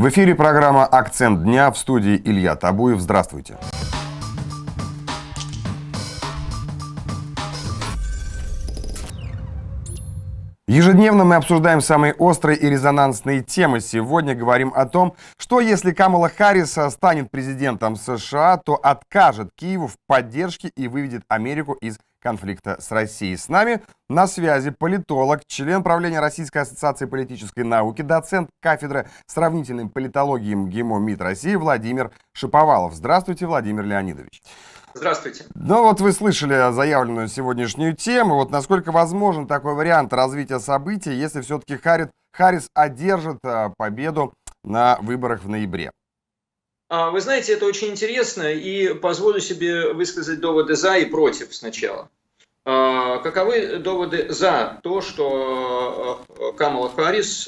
В эфире программа «Акцент дня», в студии Илья Табуев. Здравствуйте. Ежедневно мы обсуждаем самые острые и резонансные темы. Сегодня говорим о том, что если Камала Харрис станет президентом США, то откажет Киеву в поддержке и выведет Америку из конфликта с Россией. С нами на связи политолог, член правления Российской ассоциации политической науки, доцент кафедры сравнительной политологии МГИМО МИД России Владимир Шаповалов. Здравствуйте, Владимир Леонидович. Здравствуйте. Ну вот вы слышали заявленную сегодняшнюю тему. Вот насколько возможен такой вариант развития событий, если все-таки Харрис одержит победу на выборах в ноябре? Вы знаете, это очень интересно, и позволю себе высказать доводы за и против сначала. Каковы доводы за то, что Камала Харрис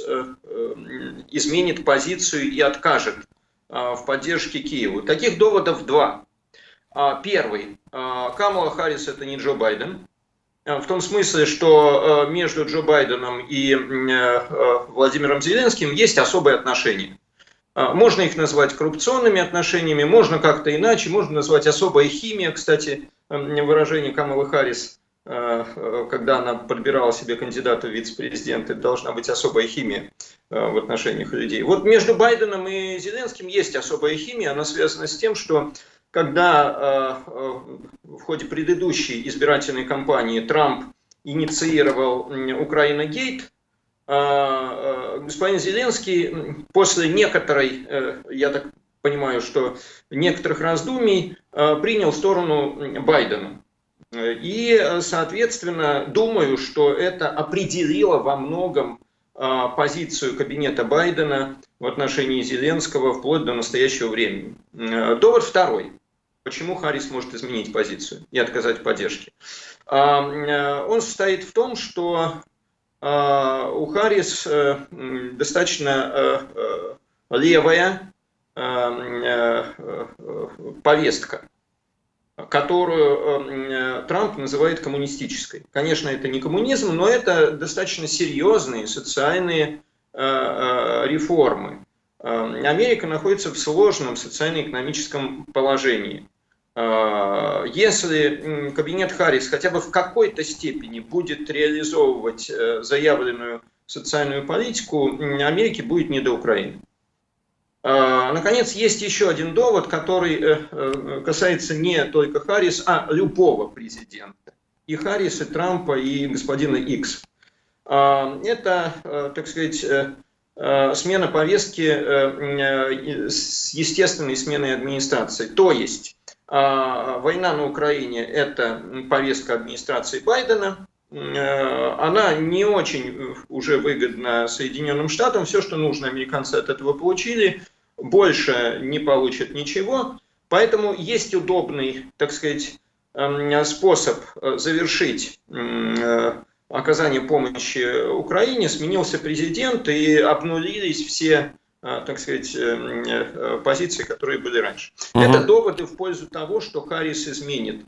изменит позицию и откажет в поддержке Киеву? Таких доводов два. Первый. Камала Харрис – это не Джо Байден. В том смысле, что между Джо Байденом и Владимиром Зеленским есть особые отношения. Можно их назвать коррупционными отношениями, можно как-то иначе, можно назвать особая химия. Кстати, выражение Камалы Харрис, когда она подбирала себе кандидата в вице-президенты, должна быть особая химия в отношениях людей. Вот между Байденом и Зеленским есть особая химия, она связана с тем, что когда в ходе предыдущей избирательной кампании Трамп инициировал Украина-гейт, господин Зеленский после некоторой, я так понимаю, что некоторых раздумий, принял сторону Байдена. И, соответственно, думаю, что это определило во многом позицию кабинета Байдена в отношении Зеленского вплоть до настоящего времени. Довод второй. Почему Харрис может изменить позицию и отказать в поддержке? Он состоит в том, что у Харрис достаточно левая повестка, которую Трамп называет коммунистической. Конечно, это не коммунизм, но это достаточно серьезные социальные реформы. Америка находится в сложном социально-экономическом положении. Если кабинет Харрис хотя бы в какой-то степени будет реализовывать заявленную социальную политику, Америке будет не до Украины. Наконец, есть еще один довод, который касается не только Харрис, а любого президента. И Харрис, и Трампа, и господина Икс. Это, так сказать, смена повестки с естественной сменой администрации. То есть война на Украине – это повестка администрации Байдена. Она не очень уже выгодна Соединенным Штатам. Все, что нужно, американцы от этого получили. Больше не получат ничего. Поэтому есть удобный, так сказать, способ завершить оказание помощи Украине. Сменился президент и обнулились все, так сказать, позиции, которые были раньше. Это доводы в пользу того, что Харрис изменит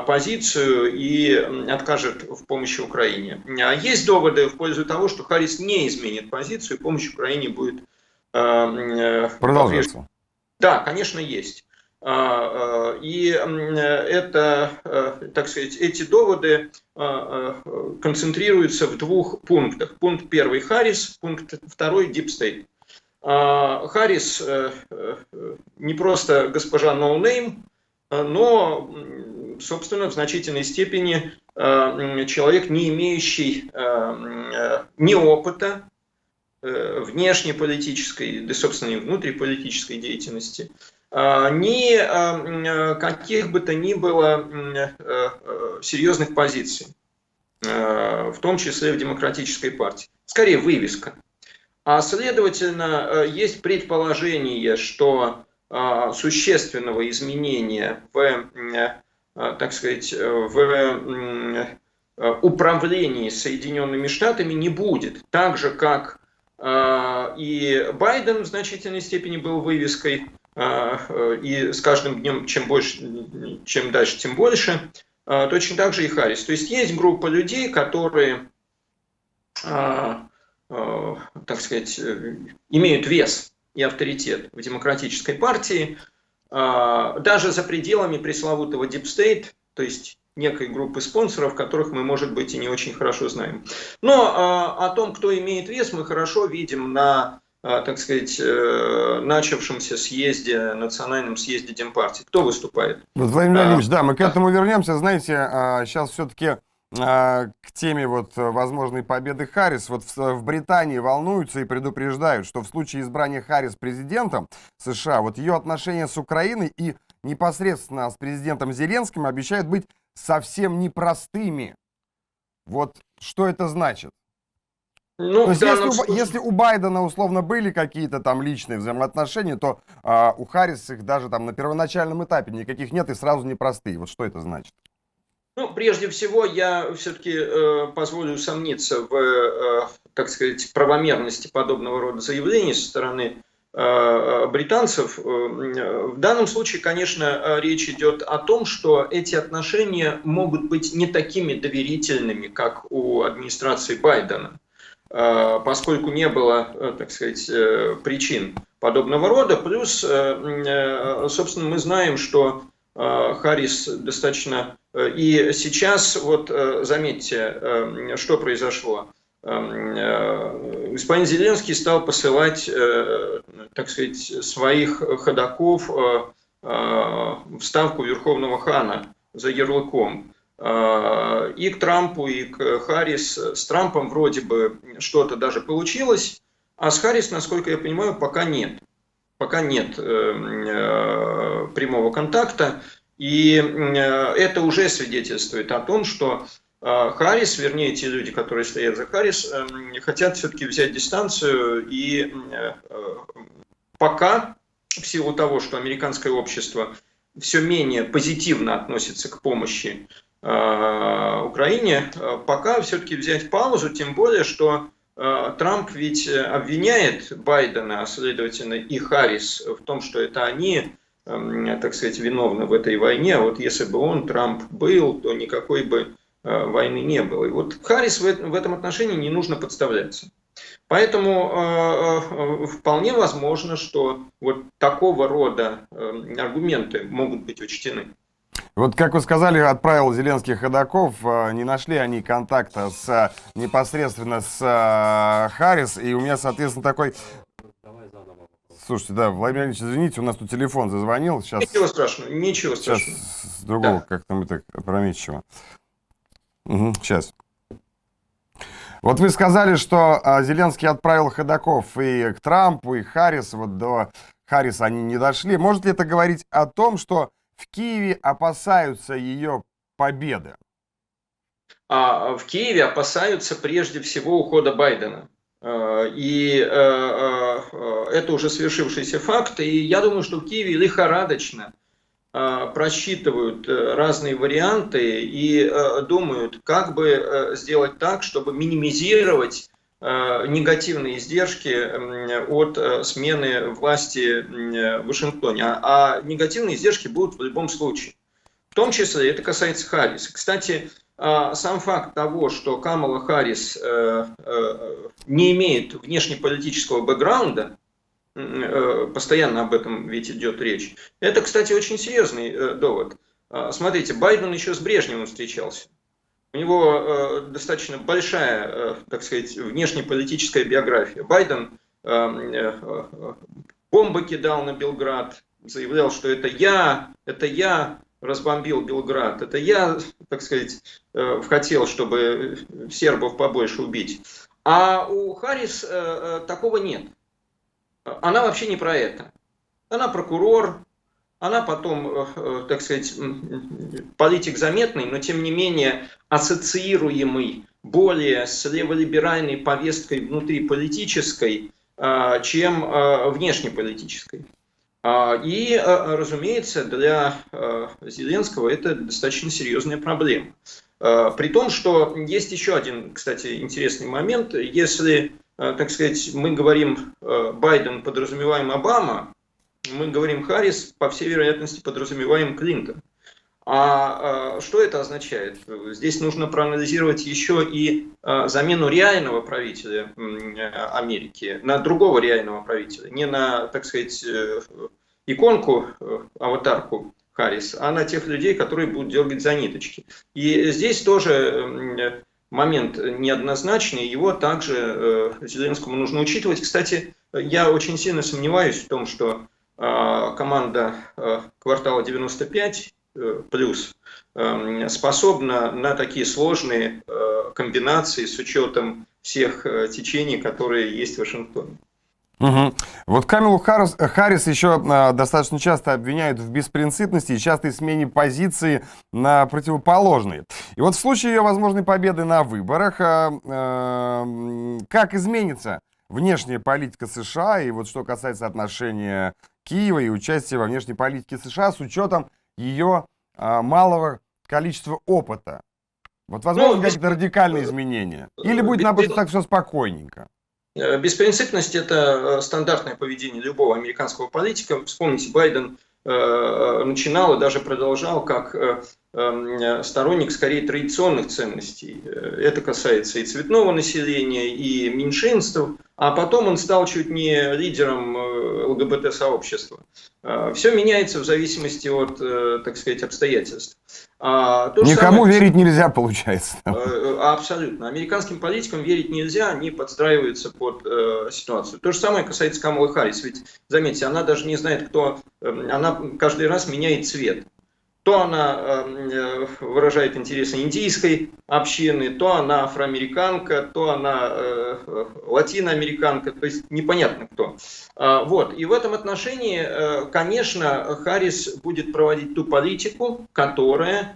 позицию и откажет в помощи Украине. А есть доводы в пользу того, что Харрис не изменит позицию, и помощь Украине будет продолжаться. Да, конечно, есть. И это, так сказать, эти доводы концентрируются в двух пунктах. Пункт первый – Харрис, пункт второй – Deep State. Харрис не просто госпожа No Name, но, собственно, в значительной степени человек, не имеющий ни опыта внешнеполитической, да, собственно, и внутриполитической деятельности, ни каких бы то ни было серьезных позиций, в том числе в Демократической партии. Скорее, вывеска. А следовательно, есть предположение, что существенного изменения в, так сказать, в управлении Соединенными Штатами не будет. Так же, как и Байден в значительной степени был вывеской, и с каждым днем чем дальше, тем больше, точно так же и Харрис. То есть есть группа людей, которые так сказать, имеют вес и авторитет в демократической партии, даже за пределами пресловутого Deep State, то есть некой группы спонсоров, которых мы, может быть, и не очень хорошо знаем. Но о том, кто имеет вес, мы хорошо видим на, так сказать, начавшемся съезде, национальном съезде Демпартии. Кто выступает? Владимир Владимирович, да, мы к этому вернемся. Знаете, сейчас все-таки к теме вот возможной победы Харрис. Вот в Британии волнуются и предупреждают, что в случае избрания Харрис президентом США, вот ее отношения с Украиной и непосредственно с президентом Зеленским обещают быть совсем непростыми. Вот что это значит? Ну, То есть, если у Байдена условно были какие-то там личные взаимоотношения, то у Харрис их даже там на первоначальном этапе никаких нет и сразу непростые. Вот что это значит? Ну, прежде всего, я все-таки позволю усомниться в, так сказать, правомерности подобного рода заявлений со стороны британцев. В данном случае, конечно, речь идет о том, что эти отношения могут быть не такими доверительными, как у администрации Байдена, поскольку не было, так сказать, причин подобного рода. Плюс, собственно, мы знаем, что Харрис достаточно... И сейчас, вот заметьте, что произошло. Господин Зеленский стал посылать, так сказать, своих ходоков в ставку Верховного Хана за ярлыком. И к Трампу, и к Харрис. С Трампом вроде бы что-то даже получилось, а с Харрис, насколько я понимаю, пока нет. Пока нет прямого контакта. И это уже свидетельствует о том, что Харрис, вернее, те люди, которые стоят за Харрис, хотят все-таки взять дистанцию. И пока, в силу того, что американское общество все менее позитивно относится к помощи Украине, пока все-таки взять паузу, тем более, что Трамп ведь обвиняет Байдена, а следовательно и Харрис, в том, что это они, так сказать, виновны в этой войне. А вот если бы он, Трамп, был, то никакой бы войны не было. И вот Харрис в этом отношении не нужно подставляться. Поэтому вполне возможно, что вот такого рода аргументы могут быть учтены. Вот, как вы сказали, отправил Зеленский ходоков, не нашли они контакта непосредственно с Харрис, и у меня, соответственно, такой... Слушайте, да, Владимир Ильич, извините, у нас тут телефон зазвонил. Сейчас... Ничего страшного, ничего страшного. Сейчас с другого, да. Как-то мы так опрометчиво. Угу, сейчас. Вот вы сказали, что Зеленский отправил ходоков и к Трампу, и к Харрис. Вот до Харрис они не дошли. Может ли это говорить о том, что в Киеве опасаются ее победы? В Киеве опасаются прежде всего ухода Байдена. И это уже свершившийся факт. И я думаю, что в Киеве лихорадочно просчитывают разные варианты и думают, как бы сделать так, чтобы минимизировать негативные издержки от смены власти в Вашингтоне. А негативные издержки будут в любом случае. В том числе это касается Харрис. Кстати, сам факт того, что Камала Харрис не имеет внешнеполитического бэкграунда, постоянно об этом ведь идет речь, это, кстати, очень серьезный довод. Смотрите, Байден еще с Брежневым встречался. У него достаточно большая, так сказать, внешнеполитическая биография. Байден бомбы кидал на Белград, заявлял, что это я разбомбил Белград, это я, так сказать, хотел, чтобы сербов побольше убить. А у Харрис такого нет. Она вообще не про это. Она прокурор, она потом, так сказать, политик заметный, но тем не менее ассоциируемый более с леволиберальной повесткой внутриполитической, чем внешнеполитической. И, разумеется, для Зеленского это достаточно серьезная проблема. При том, что есть еще один, кстати, интересный момент. Если, так сказать, мы говорим Байден, подразумеваем Обама, мы говорим Харрис, по всей вероятности, подразумеваем Клинтон. Что это означает? Здесь нужно проанализировать еще и замену реального правителя Америки на другого реального правителя. Не на, так сказать, иконку, аватарку Харрис, а на тех людей, которые будут дергать за ниточки. И здесь тоже момент неоднозначный, его также Зеленскому нужно учитывать. Кстати, я очень сильно сомневаюсь в том, что команда «Квартала 95» плюс способна на такие сложные комбинации с учетом всех течений, которые есть в Вашингтоне. Угу. Вот Камилу Харрис еще достаточно часто обвиняют в беспринципности и частой смене позиции на противоположные. И вот в случае ее возможной победы на выборах, как изменится внешняя политика США, и вот что касается отношения Киева и участия во внешней политике США с учетом ее малого количества опыта? Вот возможно какие-то радикальные изменения? Или будет, наоборот, так все спокойненько? Беспринципность – это стандартное поведение любого американского политика. Вспомните, Байден начинал и даже продолжал как сторонник скорее традиционных ценностей. Это касается и цветного населения, и меньшинств. А потом он стал чуть не лидером ЛГБТ-сообщества. Все меняется в зависимости от, так сказать, обстоятельств. Никому верить нельзя, получается. Абсолютно. Американским политикам верить нельзя, они подстраиваются под ситуацию. То же самое касается Камалы Харрис. Ведь, заметьте, она даже не знает, кто... Она каждый раз меняет цвет. То она выражает интересы индийской общины, то она афроамериканка, то она латиноамериканка, то есть непонятно кто. Вот. И в этом отношении, конечно, Харрис будет проводить ту политику, которую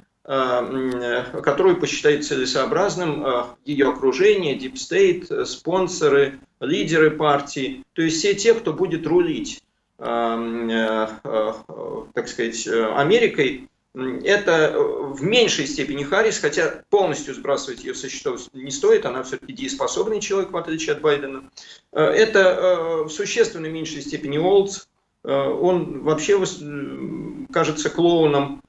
посчитает целесообразным ее окружение, Deep State, спонсоры, лидеры партии, то есть все те, кто будет рулить, так сказать, Америкой. Это в меньшей степени Харрис, хотя полностью сбрасывать ее со счетов не стоит, она все-таки дееспособный человек, в отличие от Байдена. Это в существенно меньшей степени Уолтс, он вообще кажется клоуном,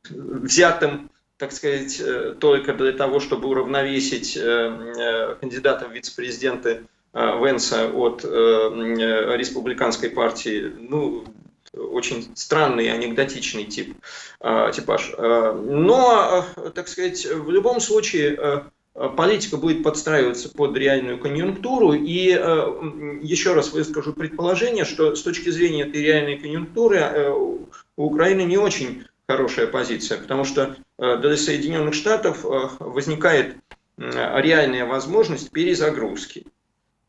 взятым, так сказать, только для того, чтобы уравновесить кандидата в вице-президенты Венса от республиканской партии. Ну, очень странный, анекдотичный типаж. Но, так сказать, в любом случае политика будет подстраиваться под реальную конъюнктуру. И еще раз выскажу предположение, что с точки зрения этой реальной конъюнктуры у Украины не очень хорошая позиция, потому что для Соединенных Штатов возникает реальная возможность перезагрузки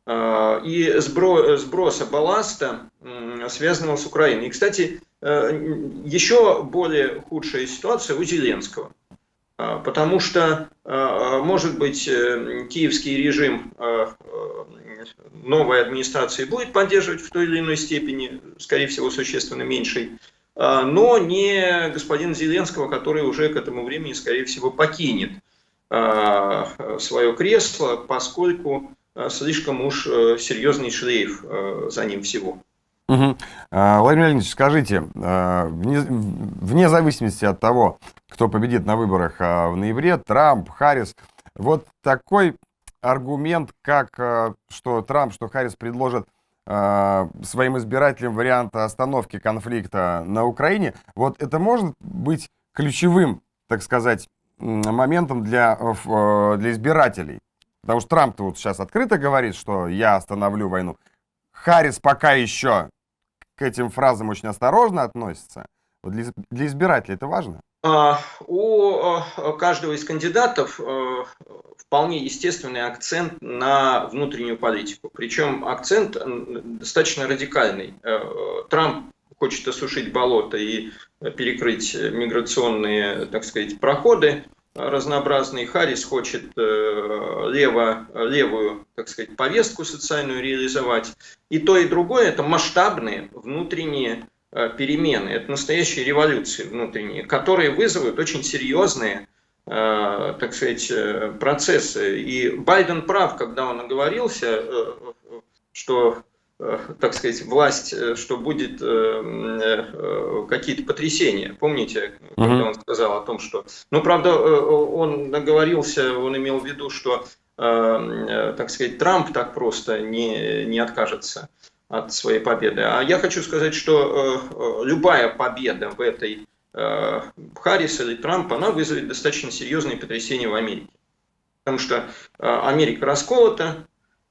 и сброса балласта, связанного с Украиной. И, кстати, еще более худшая ситуация у Зеленского, потому что, может быть, киевский режим новой администрации будет поддерживать в той или иной степени, скорее всего, существенно меньшей, но не господин Зеленского, который уже к этому времени, скорее всего, покинет свое кресло, поскольку слишком уж серьезный шлейф за ним всего. Угу. Владимир Леонидович, скажите, вне зависимости от того, кто победит на выборах в ноябре, Трамп, Харрис, вот такой аргумент, как что Трамп, что Харрис предложат своим избирателям вариант остановки конфликта на Украине, вот это может быть ключевым, так сказать, моментом для избирателей? Потому что Трамп-то вот сейчас открыто говорит, что я остановлю войну. Харрис пока еще к этим фразам очень осторожно относится. Вот для избирателей это важно? У каждого из кандидатов вполне естественный акцент на внутреннюю политику. Причем акцент достаточно радикальный. Трамп хочет осушить болото и перекрыть миграционные, так сказать, проходы разнообразные. Харрис хочет левую, так сказать, повестку социальную реализовать. И то, и другое – это масштабные внутренние перемены. Это настоящие революции внутренние, которые вызовут очень серьезные, так сказать, процессы. И Байден прав, когда он оговорился, что так сказать, власть, что будет какие-то потрясения. Помните, когда он сказал о том, что... Ну, правда, он наговорился, он имел в виду, что, так сказать, Трамп так просто не откажется от своей победы. А я хочу сказать, что любая победа в этой Харриса или Трампа, она вызовет достаточно серьезные потрясения в Америке. Потому что Америка расколота,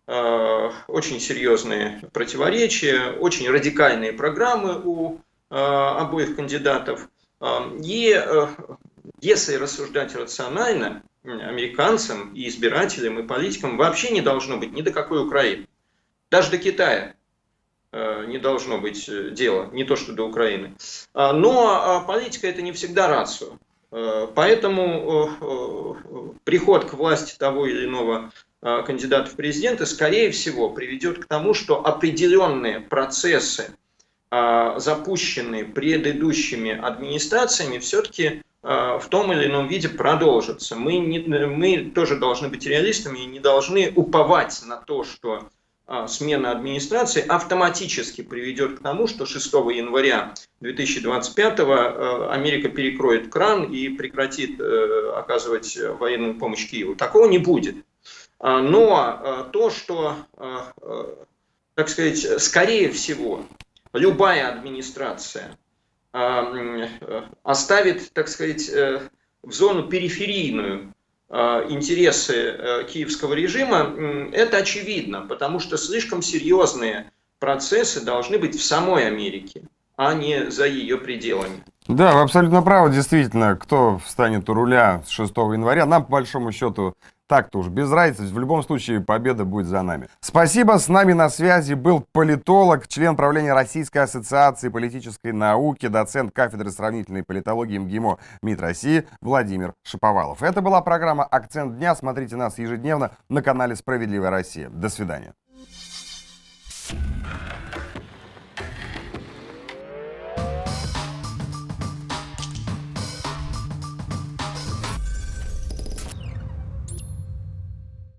очень серьезные противоречия, очень радикальные программы у обоих кандидатов. И если рассуждать рационально, американцам и избирателям, и политикам вообще не должно быть ни до какой Украины. Даже до Китая не должно быть дела, не то что до Украины. Но политика — это не всегда рацио. Поэтому приход к власти того или иного кандидата в президенты, скорее всего, приведет к тому, что определенные процессы, запущенные предыдущими администрациями, все-таки в том или ином виде продолжатся. Мы тоже должны быть реалистами и не должны уповать на то, что смена администрации автоматически приведет к тому, что 6 января 2025 Америка перекроет кран и прекратит оказывать военную помощь Киеву. Такого не будет. Но то, что, так сказать, скорее всего, любая администрация оставит, так сказать, в зону периферийную интересы киевского режима, это очевидно, потому что слишком серьезные процессы должны быть в самой Америке, а не за ее пределами. Да, вы абсолютно правы, действительно, кто встанет у руля с 6 января, нам по большому счету так-то уж без разницы, в любом случае победа будет за нами. Спасибо, с нами на связи был политолог, член правления Российской ассоциации политической науки, доцент кафедры сравнительной политологии МГИМО МИД России Владимир Шаповалов. Это была программа «Акцент дня». Смотрите нас ежедневно на канале «Справедливая Россия». До свидания.